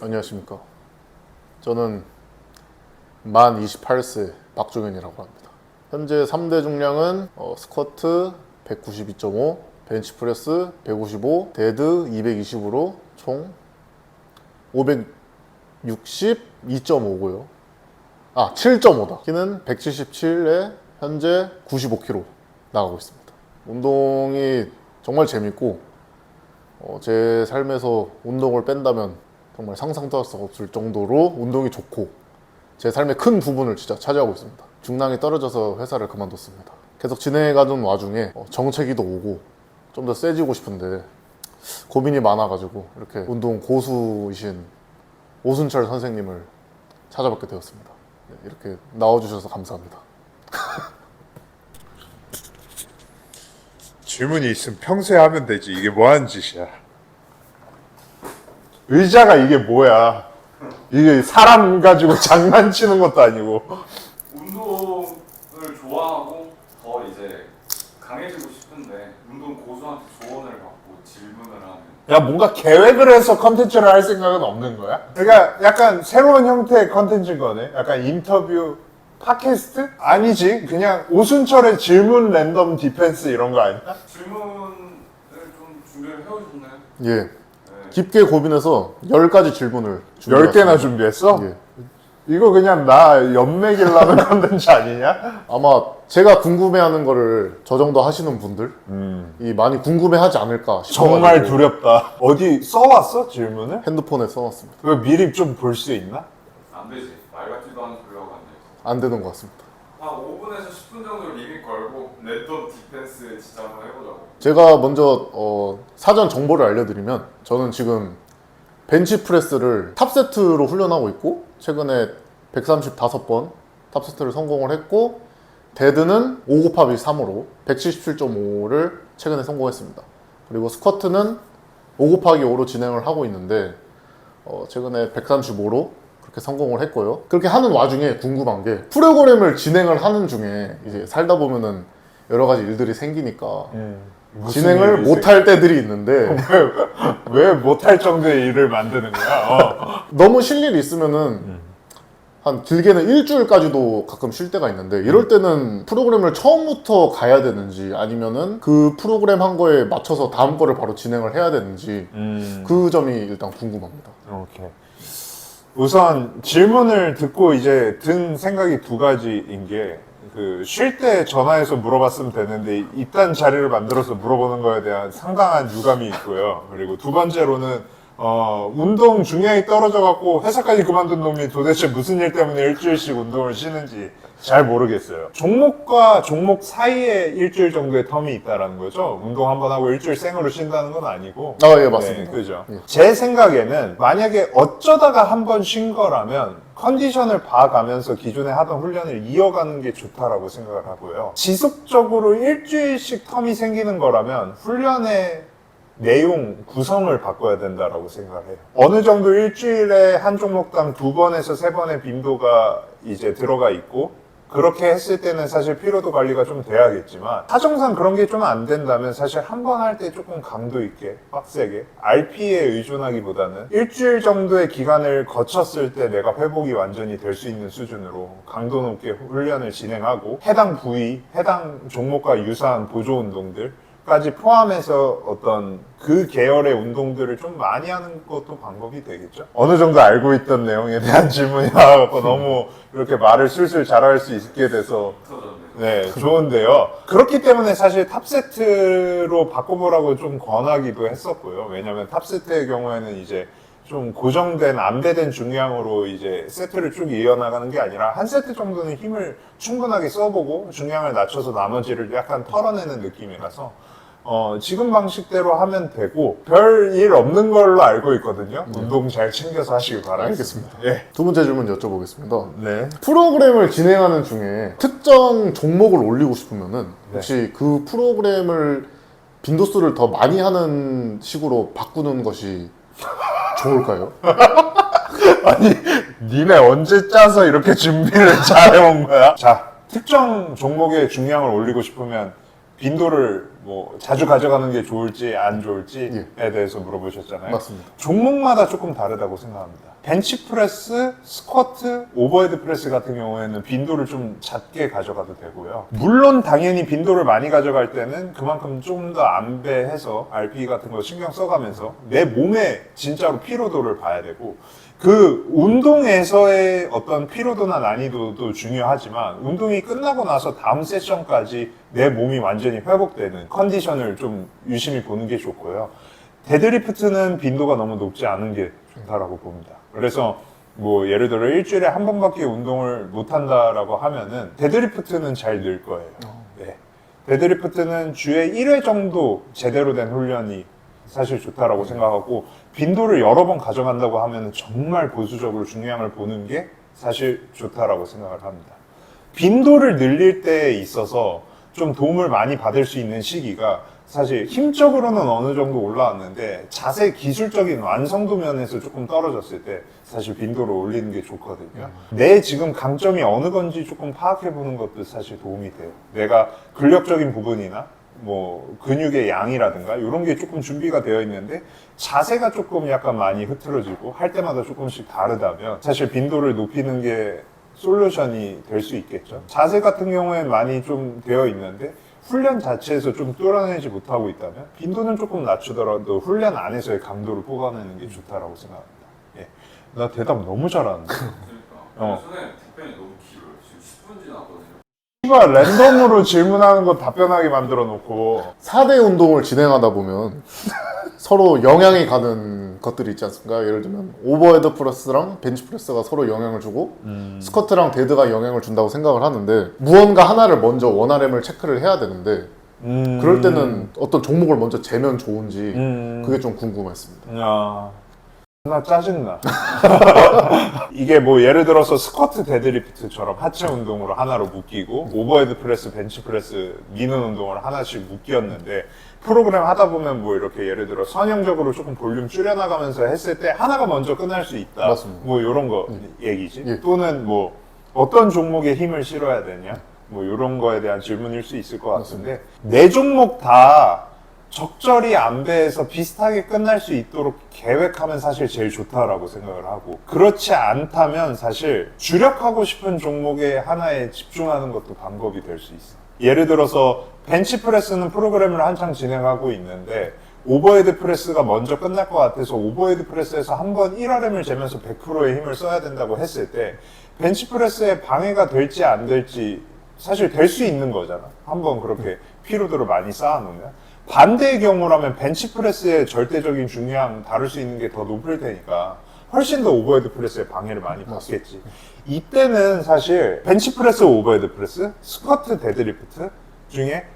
안녕하십니까. 저는 만 28세 박종현이라고 합니다. 현재 3대 중량은 스쿼트 192.5, 벤치프레스 155, 데드 220으로 총 562.5고요. 7.5다. 키는 177에 현재 95kg 나가고 있습니다. 운동이 정말 재밌고 제 삶에서 운동을 뺀다면 정말 상상도 할 수 없을 정도로 운동이 좋고 제 삶의 큰 부분을 진짜 차지하고 있습니다. 중량이 떨어져서 회사를 그만뒀습니다. 계속 진행해가는 와중에 정체기도 오고 좀 더 세지고 싶은데 고민이 많아가지고 이렇게 운동 고수이신 오순철 선생님을 찾아뵙게 되었습니다. 이렇게 나와주셔서 감사합니다. 질문이 있으면 평소에 하면 되지. 이게 뭐 하는 짓이야? 의자가 이게 뭐야? 이게 사람 가지고 장난치는 것도 아니고. 운동을 좋아하고 더 이제 강해지고 싶은데 운동 고수한테 조언을 받고 질문을 하는. 야, 뭔가 계획을 해서 컨텐츠를 할 생각은 없는 거야? 그러니까 약간 새로운 형태의 컨텐츠인 거네. 약간 인터뷰 팟캐스트? 아니지. 그냥 오순철의 질문 랜덤 디펜스 이런 거 아니야? 질문을 좀 준비를 해오셨나요? 예. 네. 깊게 고민해서 10가지 질문을 10개나 준비했어? 예. 이거 그냥 나 연맥이라는 컨텐츠 아니냐? 아마 제가 궁금해하는 거를 저 정도 하시는 분들이 많이 궁금해하지 않을까 싶어가지고 정말 두렵다. 어디 써왔어? 질문을? 핸드폰에 써놨습니다. 그거 미리 좀 볼 수 있나? 안 되지. 말 같지도 않은 소리라고 안 되지. 안 되는 것 같습니다. 한 5분에서 10분 정도 리밋 걸고 랜덤 디펜스 진짜 한번 해보자고. 제가 먼저 사전 정보를 알려드리면 저는 지금 벤치프레스를 탑세트로 훈련하고 있고 최근에 135번 탑세트를 성공을 했고 데드는 5 곱하기 3으로 177.5를 최근에 성공했습니다. 그리고 스쿼트는 5 곱하기 5로 진행을 하고 있는데 최근에 135로 그렇게 성공을 했고요. 그렇게 하는 와중에 궁금한 게 프로그램을 진행을 하는 중에 이제 살다 보면은 여러 가지 일들이 생기니까 진행을 못할 때들이 있는데 왜 못할 정도의 일을 만드는 거야? 너무 쉴 일이 있으면은 한 길게는 일주일까지도 가끔 쉴 때가 있는데 이럴 때는 프로그램을 처음부터 가야 되는지 아니면은 그 프로그램 한 거에 맞춰서 다음 거를 바로 진행을 해야 되는지 그 점이 일단 궁금합니다. 오케이. 우선 질문을 듣고 이제 든 생각이 두 가지인 게 쉴 때 전화해서 물어봤으면 되는데 이딴 자리를 만들어서 물어보는 거에 대한 상당한 유감이 있고요. 그리고 두 번째로는 운동 중량이 떨어져갖고 회사까지 그만둔 놈이 도대체 무슨 일 때문에 일주일씩 운동을 쉬는지 잘 모르겠어요. 종목과 종목 사이에 일주일 정도의 텀이 있다라는 거죠. 운동 한번 하고 일주일 생으로 쉰다는 건 아니고. 예, 맞습니다. 네, 그죠. 예. 제 생각에는 만약에 어쩌다가 한 번 쉰 거라면 컨디션을 봐가면서 기존에 하던 훈련을 이어가는 게 좋다라고 생각을 하고요. 지속적으로 일주일씩 텀이 생기는 거라면 훈련의 내용, 구성을 바꿔야 된다라고 생각을 해요. 어느 정도 일주일에 한 종목당 2번에서 3번의 빈도가 이제 들어가 있고 그렇게 했을 때는 사실 피로도 관리가 좀 돼야겠지만 사정상 그런 게 좀 안 된다면 사실 한 번 할 때 조금 강도 있게 빡세게 RP에 의존하기보다는 일주일 정도의 기간을 거쳤을 때 내가 회복이 완전히 될 수 있는 수준으로 강도 높게 훈련을 진행하고 해당 부위, 해당 종목과 유사한 보조 운동들 까지 포함해서 어떤 그 계열의 운동들을 좀 많이 하는 것도 방법이 되겠죠. 어느 정도 알고 있던 내용에 대한 질문이 나와서 너무 이렇게 말을 술술 잘할 수 있게 돼서 네, 좋은데요. 그렇기 때문에 사실 탑세트로 바꿔보라고 좀 권하기도 했었고요. 왜냐면 탑세트의 경우에는 이제 좀 고정된 안배된 중량으로 이제 세트를 쭉 이어나가는 게 아니라 한 세트 정도는 힘을 충분하게 써보고 중량을 낮춰서 나머지를 약간 털어내는 느낌이라서 지금 방식대로 하면 되고 별 일 없는 걸로 알고 있거든요. 운동 잘 챙겨서 하시길 바라겠습니다. 예. 두 번째 질문 여쭤보겠습니다. 네. 프로그램을 진행하는 중에 특정 종목을 올리고 싶으면은 혹시 그 프로그램을 빈도수를 더 많이 하는 식으로 바꾸는 것이 좋을까요? 아니, 니네 언제 짜서 이렇게 준비를 잘해온 거야? 자, 특정 종목의 중량을 올리고 싶으면 빈도를 뭐 자주 가져가는 게 좋을지 안 좋을지에 대해서 물어보셨잖아요. 맞습니다. 종목마다 조금 다르다고 생각합니다. 벤치프레스, 스쿼트, 오버헤드 프레스 같은 경우에는 빈도를 좀 작게 가져가도 되고요. 물론 당연히 빈도를 많이 가져갈 때는 그만큼 좀 더 안배해서 RPE 같은 거 신경 써가면서 내 몸의 진짜로 피로도를 봐야 되고, 그 운동에서의 어떤 피로도나 난이도도 중요하지만 운동이 끝나고 나서 다음 세션까지 내 몸이 완전히 회복되는 컨디션을 좀 유심히 보는 게 좋고요. 데드리프트는 빈도가 너무 높지 않은 게 좋다라고 봅니다. 그래서 뭐 예를 들어 일주일에 한 번밖에 운동을 못 한다라고 하면은 데드리프트는 잘 늘 거예요. 네. 데드리프트는 주에 1회 정도 제대로 된 훈련이 사실 좋다라고 생각하고, 빈도를 여러 번 가져간다고 하면 정말 보수적으로 중량을 보는 게 사실 좋다라고 생각을 합니다. 빈도를 늘릴 때에 있어서 좀 도움을 많이 받을 수 있는 시기가, 사실 힘적으로는 어느 정도 올라왔는데 자세 기술적인 완성도 면에서 조금 떨어졌을 때 사실 빈도를 올리는 게 좋거든요. 내 지금 강점이 어느 건지 조금 파악해 보는 것도 사실 도움이 돼요. 내가 근력적인 부분이나 뭐 근육의 양이라든가 이런 게 조금 준비가 되어 있는데 자세가 조금 약간 많이 흐트러지고 할 때마다 조금씩 다르다면 사실 빈도를 높이는 게 솔루션이 될 수 있겠죠. 자세 같은 경우에는 많이 좀 되어 있는데 훈련 자체에서 좀 뚫어내지 못하고 있다면 빈도는 조금 낮추더라도 훈련 안에서의 강도를 뽑아내는 게 좋다라고 생각합니다. 예. 나 대답 너무 잘하는데. 그러니까 전에 답변이 너무 길어요. 지금 10분 지났거든요. 씨발 랜덤으로 질문하는 거 답변하게 만들어 놓고 4대 운동을 진행하다 보면 서로 영향이 가는 것들이 있지 않습니까? 예를 들면 오버헤드 프레스랑 벤치 프레스가 서로 영향을 주고 스쿼트랑 데드가 영향을 준다고 생각을 하는데, 무언가 하나를 먼저 원RM을 체크를 해야 되는데 그럴 때는 어떤 종목을 먼저 재면 좋은지 그게 좀 궁금했습니다. 야, 나 짜증나. 이게 뭐 예를 들어서 스쿼트 데드리프트처럼 하체 운동으로 하나로 묶이고 오버헤드 프레스, 벤치 프레스, 미는 운동을 하나씩 묶였는데, 프로그램 하다 보면 뭐 이렇게 예를 들어 선형적으로 조금 볼륨 줄여나가면서 했을 때 하나가 먼저 끝날 수 있다. 맞습니다. 뭐 이런 거 얘기지. 예. 또는 뭐 어떤 종목에 힘을 실어야 되냐. 뭐 이런 거에 대한 질문일 수 있을 것 같은데, 네 종목 다 적절히 안배해서 비슷하게 끝날 수 있도록 계획하면 사실 제일 좋다라고 생각을 하고, 그렇지 않다면 사실 주력하고 싶은 종목에 하나에 집중하는 것도 방법이 될 수 있어. 예를 들어서 벤치프레스는 프로그램을 한창 진행하고 있는데 오버헤드 프레스가 먼저 끝날 것 같아서 오버헤드 프레스에서 한번 1RM을 재면서 100%의 힘을 써야 된다고 했을 때 벤치프레스에 방해가 될지 안 될지 사실 될 수 있는 거잖아. 한번 그렇게 피로도를 많이 쌓아놓으면. 반대의 경우라면 벤치프레스의 절대적인 중량 다룰 수 있는 게 더 높을 테니까 훨씬 더 오버헤드 프레스에 방해를 많이 받겠지. 이때는 사실 벤치프레스, 오버헤드 프레스, 스쿼트, 데드리프트 중에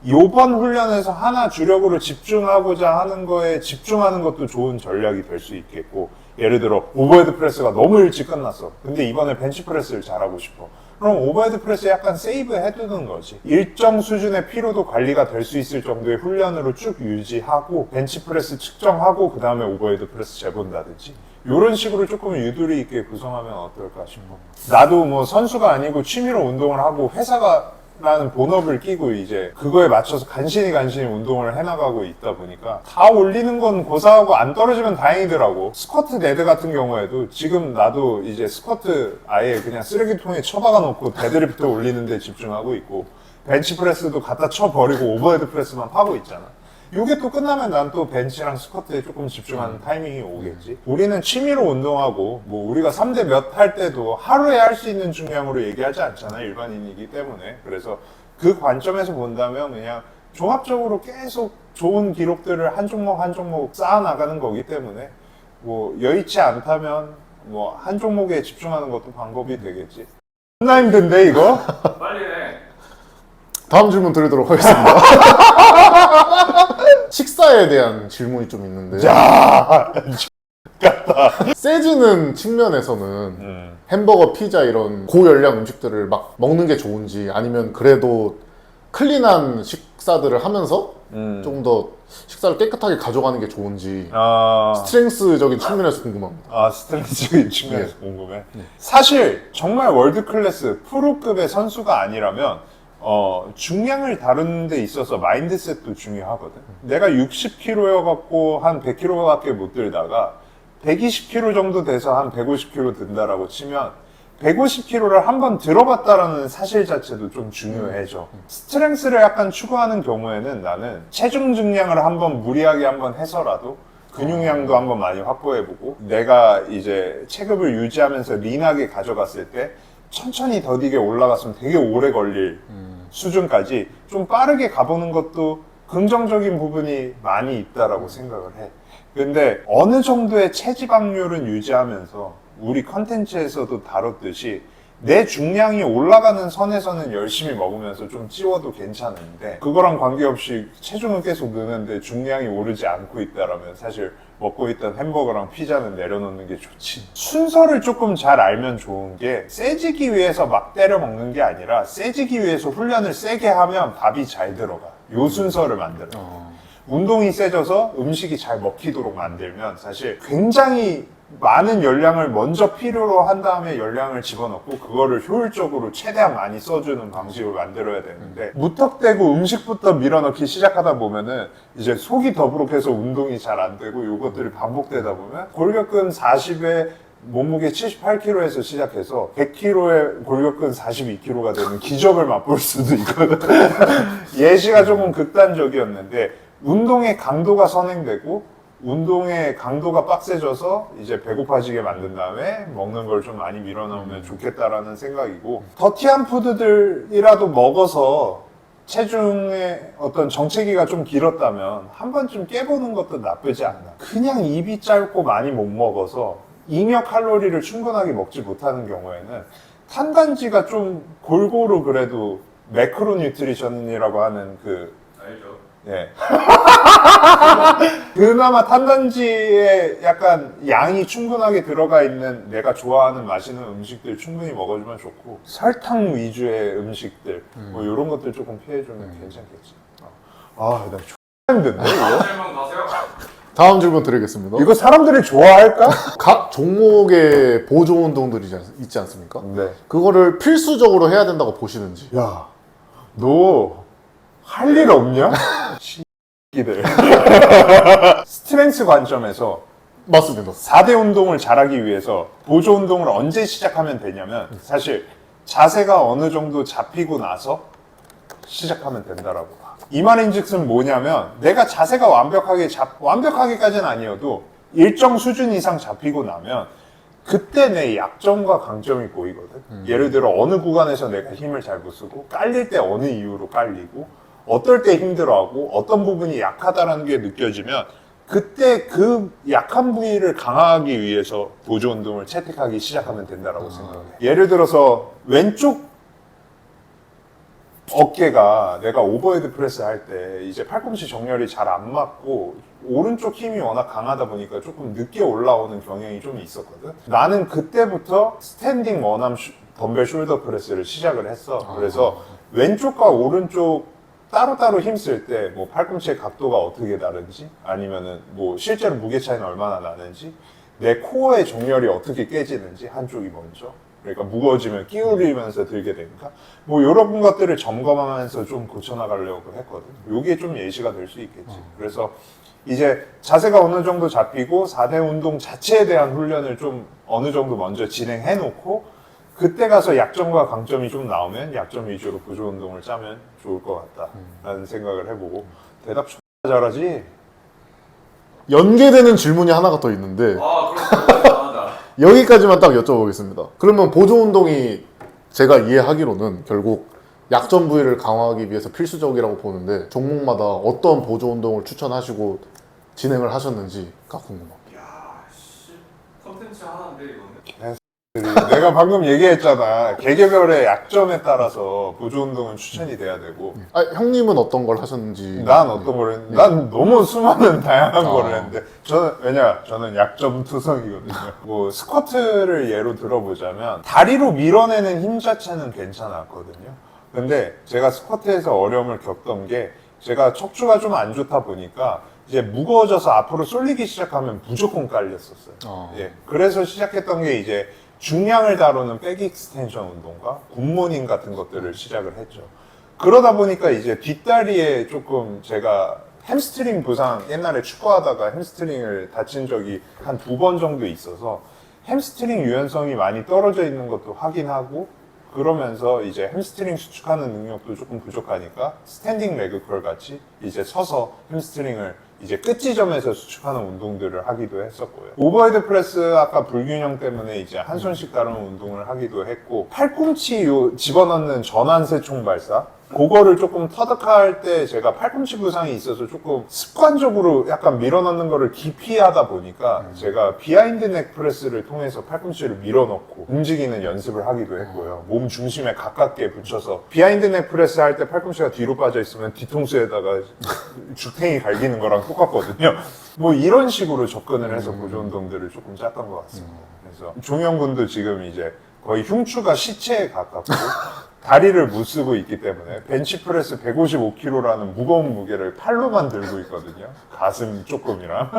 요번 훈련에서 하나 주력으로 집중하고자 하는 거에 집중하는 것도 좋은 전략이 될 수 있겠고, 예를 들어 오버헤드 프레스가 너무 일찍 끝났어. 근데 이번에 벤치프레스를 잘하고 싶어. 그럼 오버헤드 프레스 약간 세이브 해두는 거지. 일정 수준의 피로도 관리가 될 수 있을 정도의 훈련으로 쭉 유지하고 벤치프레스 측정하고 그 다음에 오버헤드 프레스 재본다든지 이런 식으로 조금 유도리 있게 구성하면 어떨까 싶어. 나도 뭐 선수가 아니고 취미로 운동을 하고 회사가 라는 본업을 끼고 이제 그거에 맞춰서 간신히 운동을 해나가고 있다 보니까 다 올리는 건 고사하고 안 떨어지면 다행이더라고. 스쿼트 데드 같은 경우에도 지금 나도 이제 스쿼트 아예 그냥 쓰레기통에 처박아 놓고 데드리프트 올리는 데 집중하고 있고, 벤치프레스도 갖다 쳐버리고 오버헤드 프레스만 파고 있잖아. 요게 또 끝나면 난 또 벤치랑 스쿼트에 조금 집중하는 타이밍이 오겠지. 우리는 취미로 운동하고 뭐 우리가 3대 몇 할 때도 하루에 할 수 있는 중량으로 얘기하지 않잖아, 일반인이기 때문에. 그래서 그 관점에서 본다면 그냥 종합적으로 계속 좋은 기록들을 한 종목 한 종목 쌓아나가는 거기 때문에 뭐 여의치 않다면 뭐 한 종목에 집중하는 것도 방법이 되겠지. 존나 힘든데 이거? 빨리 해. 다음 질문 드리도록 하겠습니다. 식사에 대한 질문이 좀 있는데, 야, 세지는 측면에서는 햄버거, 피자 이런 고열량 음식들을 막 먹는 게 좋은지, 아니면 그래도 클린한 식사들을 하면서 조금 더 식사를 깨끗하게 가져가는 게 좋은지, 스트렝스적인 측면에서 궁금합니다. 스트렝스적인 측면에서 궁금해. 사실 정말 월드 클래스 프로급의 선수가 아니라면 중량을 다루는 데 있어서 마인드셋도 중요하거든. 내가 60kg여갖고 한 100kg밖에 못 들다가 120kg 정도 돼서 한 150kg 든다라고 치면 150kg를 한번 들어봤다라는 사실 자체도 좀 중요해져. 스트렝스를 약간 추구하는 경우에는 나는 체중 증량을 한번 무리하게 한번 해서라도 근육량도 한번 많이 확보해보고 내가 이제 체급을 유지하면서 린하게 가져갔을 때 천천히 더디게 올라갔으면 되게 오래 걸릴 수준까지 좀 빠르게 가보는 것도 긍정적인 부분이 많이 있다라고 생각을 해. 근데 어느 정도의 체지방률은 유지하면서 우리 컨텐츠에서도 다뤘듯이 내 중량이 올라가는 선에서는 열심히 먹으면서 좀 찌워도 괜찮은데 그거랑 관계없이 체중은 계속 느는데 중량이 오르지 않고 있다라면 사실 먹고 있던 햄버거랑 피자는 내려놓는 게 좋지. 순서를 조금 잘 알면 좋은 게 세지기 위해서 막 때려 먹는 게 아니라 세지기 위해서 훈련을 세게 하면 밥이 잘 들어가. 요 순서를 만들어. 운동이 세져서 음식이 잘 먹히도록 만들면 사실 굉장히 많은 열량을 먼저 필요로 한 다음에 열량을 집어넣고 그거를 효율적으로 최대한 많이 써주는 방식을 만들어야 되는데 무턱대고 음식부터 밀어넣기 시작하다 보면은 이제 속이 더부룩해서 운동이 잘 안 되고 요것들이 반복되다 보면 골격근 40에 몸무게 78kg에서 시작해서 100kg에 골격근 42kg가 되는 기적을 맛볼 수도 있거든. 예시가 조금 극단적이었는데 운동의 강도가 선행되고 운동의 강도가 빡세져서 이제 배고파지게 만든 다음에 먹는 걸 좀 많이 밀어넣으면 좋겠다라는 생각이고 더티한 푸드들이라도 먹어서 체중의 어떤 정체기가 좀 길었다면 한 번쯤 깨보는 것도 나쁘지 않나. 그냥 입이 짧고 많이 못 먹어서 잉여 칼로리를 충분하게 먹지 못하는 경우에는 탄단지가 좀 골고루 그래도 매크로 뉴트리션이라고 하는 알죠? 예. 그나마 탄단지에 약간 양이 충분하게 들어가 있는 내가 좋아하는 맛있는 음식들 충분히 먹어주면 좋고 설탕 위주의 음식들 뭐 이런 것들 조금 피해주면 괜찮겠지. 나 힘든데 이거? 질문 가세요. 다음 질문 드리겠습니다. 이거 사람들이 좋아할까? 각 종목의 보조 운동들이 있지 않습니까? 네. 그거를 필수적으로 해야 된다고 보시는지. 야, 너 할 일 없냐? 이들 스트렝스 관점에서 맞습니다. 4대 운동을 잘하기 위해서 보조 운동을 언제 시작하면 되냐면 사실 자세가 어느 정도 잡히고 나서 시작하면 된다라고 봐. 이 말인즉슨 뭐냐면 내가 자세가 완벽하게까지는 아니어도 일정 수준 이상 잡히고 나면 그때 내 약점과 강점이 보이거든. 예를 들어 어느 구간에서 내가 힘을 잘 못 쓰고 깔릴 때 어느 이유로 깔리고 어떨 때 힘들어하고 어떤 부분이 약하다라는 게 느껴지면 그때 그 약한 부위를 강화하기 위해서 보조 운동을 채택하기 시작하면 된다라고 생각해. 예를 들어서 왼쪽 어깨가 내가 오버헤드 프레스 할 때 이제 팔꿈치 정렬이 잘 안 맞고 오른쪽 힘이 워낙 강하다 보니까 조금 늦게 올라오는 경향이 좀 있었거든. 나는 그때부터 스탠딩 원암 덤벨 숄더 프레스를 시작을 했어. 그래서 왼쪽과 오른쪽 따로따로 힘쓸 때 뭐 팔꿈치의 각도가 어떻게 다른지 아니면은 뭐 실제로 무게 차이는 얼마나 나는지 내 코어의 정렬이 어떻게 깨지는지 한쪽이 먼저 그러니까 무거워지면 끼울이면서 들게 되니까 뭐 이런 것들을 점검하면서 좀 고쳐나가려고 했거든. 요게 좀 예시가 될 수 있겠지. 그래서 이제 자세가 어느 정도 잡히고 4대 운동 자체에 대한 훈련을 좀 어느 정도 먼저 진행해 놓고 그때 가서 약점과 강점이 좀 나오면 약점 위주로 보조 운동을 짜면 좋을 것 같다라는 생각을 해보고 대답 X나 잘하지? 연계되는 질문이 하나가 더 있는데 그럼 대단하다. 여기까지만 딱 여쭤보겠습니다. 그러면 보조 운동이 제가 이해하기로는 결국 약점 부위를 강화하기 위해서 필수적이라고 보는데 종목마다 어떤 보조 운동을 추천하시고 진행을 하셨는지가 궁금합니다. 컨텐츠 하나인데 이거는. 내가 방금 얘기했잖아. 개개별의 약점에 따라서 보조 운동은 추천이 돼야 되고 형님은 어떤 걸 하셨는지. 난 어떤 걸 했는데 난 너무 수많은 다양한 거를 했는데 저는 약점 투성이거든요. 뭐 스쿼트를 예로 들어보자면 다리로 밀어내는 힘 자체는 괜찮았거든요. 근데 제가 스쿼트에서 어려움을 겪던 게 제가 척추가 좀 안 좋다 보니까 이제 무거워져서 앞으로 쏠리기 시작하면 무조건 깔렸었어요. 예. 그래서 시작했던 게 이제 중량을 다루는 백 익스텐션 운동과 굿모닝 같은 것들을 시작을 했죠. 그러다 보니까 이제 뒷다리에 조금 제가 햄스트링 부상, 옛날에 축구하다가 햄스트링을 다친 적이 한 2번 정도 있어서 햄스트링 유연성이 많이 떨어져 있는 것도 확인하고, 그러면서 이제 햄스트링 수축하는 능력도 조금 부족하니까 스탠딩 레그컬 같이 이제 서서 햄스트링을 이제 끝 지점에서 수축하는 운동들을 하기도 했었고요. 오버헤드 프레스 아까 불균형 때문에 이제 한 손씩 다루는 운동을 하기도 했고, 팔꿈치 요 집어넣는 전완세총 발사, 그거를 조금 터득할 때 제가 팔꿈치 부상이 있어서 조금 습관적으로 약간 밀어넣는 거를 기피하다 보니까 제가 비하인드 넥 프레스를 통해서 팔꿈치를 밀어넣고 움직이는 연습을 하기도 했고요. 몸 중심에 가깝게 붙여서 비하인드 넥 프레스 할 때 팔꿈치가 뒤로 빠져 있으면 뒤통수에다가 죽탱이 갈기는 거랑 똑같거든요. 뭐 이런 식으로 접근을 해서 보조 운동들을 조금 짰던 것 같습니다. 그래서 종현 군도 지금 이제 거의 흉추가 시체에 가깝고 다리를 못 쓰고 있기 때문에 벤치프레스 155kg라는 무거운 무게를 팔로만 들고 있거든요. 가슴 조금이랑.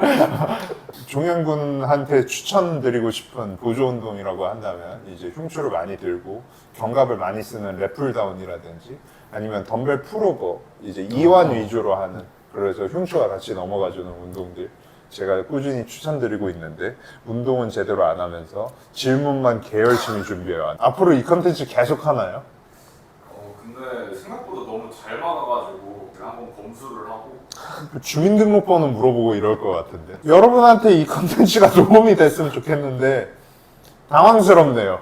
종현 군한테 추천드리고 싶은 보조 운동이라고 한다면 이제 흉추를 많이 들고 견갑을 많이 쓰는 랩풀다운이라든지 아니면 덤벨 풀오버, 이제 이완 위주로 하는, 그래서 흉추가 같이 넘어가주는 운동들 제가 꾸준히 추천드리고 있는데, 운동은 제대로 안 하면서 질문만 개열심히 준비해요. 앞으로 이 컨텐츠 계속 하나요? 근데 생각보다 너무 잘 많아가지고 제가 한번 검수를 하고 주민등록번호 물어보고 이럴 것 같은데. 여러분한테 이 컨텐츠가 도움이 됐으면 좋겠는데 당황스럽네요.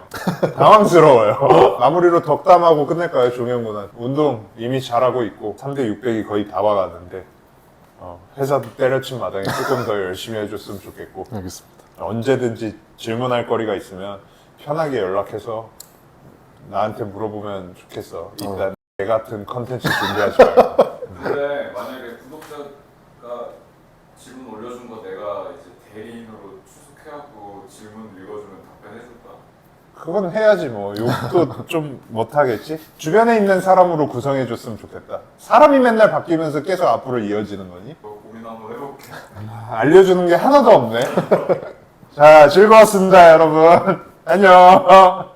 당황스러워요. 마무리로 덕담하고 끝낼까요, 종현군은? 운동 이미 잘하고 있고 3대 600이 거의 다 와가는데 회사도 때려친 마당에 조금 더 열심히 해줬으면 좋겠고, 알겠습니다. 언제든지 질문할 거리가 있으면 편하게 연락해서 나한테 물어보면 좋겠어. 일단 내 같은 컨텐츠 준비하지 말고. 근데 만약에 구독자가 질문 올려준 거 내가 이제 대리인으로 추석해갖고 질문 읽어주면 답변해줄까? 그건 해야지 뭐. 욕도 좀 못하겠지? 주변에 있는 사람으로 구성해줬으면 좋겠다. 사람이 맨날 바뀌면서 계속 앞으로 이어지는 거니? 그거 고민 한번 해볼게. 알려주는 게 하나도 없네. 자, 즐거웠습니다, 여러분. 안녕.